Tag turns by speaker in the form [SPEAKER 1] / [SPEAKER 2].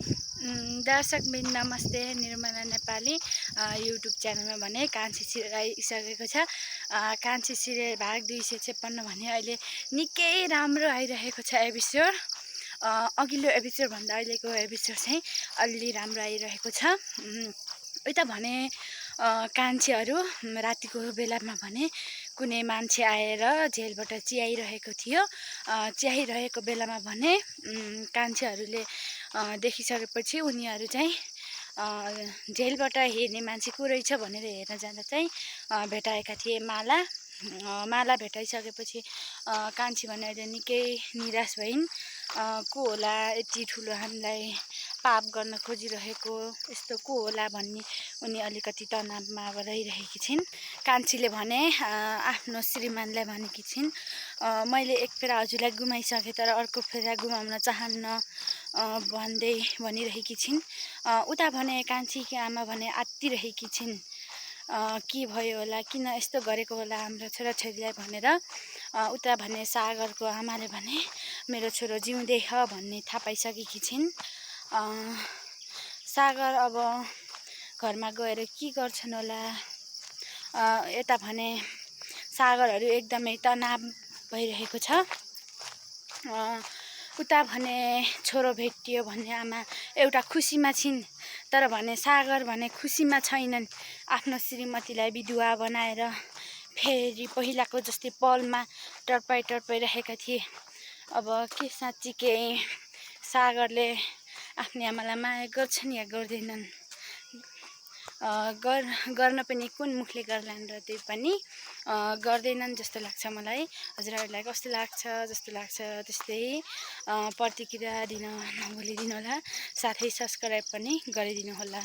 [SPEAKER 1] दर्शकबिन नमस्ते। निर्मला नेपाली युट्युब च्यानलमा भने कान्छी सिरियल आइसकेको छ। कान्छी सिरियल भाग 256 भने अहिले निकै राम्रो आइरहेको छ एपिसोड। अघिल्लो एपिसोडभन्दा अहिलेको एपिसोड चाहिँ अलि राम्रो आइरहेको छ। उता भने कान्छीहरू रातिको बेलामा भने कुनै मान्छे आएर जेलबाट चियाइरहेको थियो। चियाइरहेको बेलामा भने कान्छीहरूले देखिसकेपछि उनीहरू चाहिँ जेलबाट हेर्ने मान्छे को रहेछ भनेर हेर्न जाँदा चाहिँ भेटाएका थिए माला भेटाइसकेपछि कान्छी भने अहिले निकै निराश भइन्। को होला यति ठुलो हामीलाई पाप गर्न खोजिरहेको, यस्तो को होला भन्ने उनी अलिकति तनावमा अब रहिरहेकी छिन्। कान्छीले भने आफ्नो श्रीमानलाई भनेकी छिन्, मैले एक फेरा हजुरलाई गुमाइसकेँ तर अर्को फेरा गुमाउन चाहन्न भन्दै भनिरहेकी छिन्। उता भने कान्छीकी आमा भने आत्तिरहेकी छिन्, के भयो होला, किन यस्तो गरेको होला हाम्रो छोराछोरीलाई भनेर। उता भने सागरको आमाले भने मेरो छोरो जिउँदै छ भन्ने थाहा पाइसकेकी छिन्। सागर अब घरमा गएर के गर्छन् होला। यता भने सागरहरू एकदमै तनाव भइरहेको छ। उता भने छोरो भेटियो भन्ने आमा एउटा खुसीमा छिन्, तर भने सागर भने खुसीमा छैनन्। आफ्नो श्रीमतीलाई विधवा बनाएर फेरि पहिलाको जस्तै पलमा टर्पाइरहेका थिए। अब के साँच्चीकै सागरले आफ्नो आमालाई माया गर्छन् या गर्दैनन्, गर्न पनि कुन मुखले गर्लान् र त्यही पनि गर्दैनन् जस्तो लाग्छ मलाई। हजुरहरूलाई कस्तो लाग्छ जस्तो लाग्छ त्यस्तै प्रतिक्रिया दिन नभुलिदिनु होला। साथै सब्सक्राइब पनि गरिदिनु होला।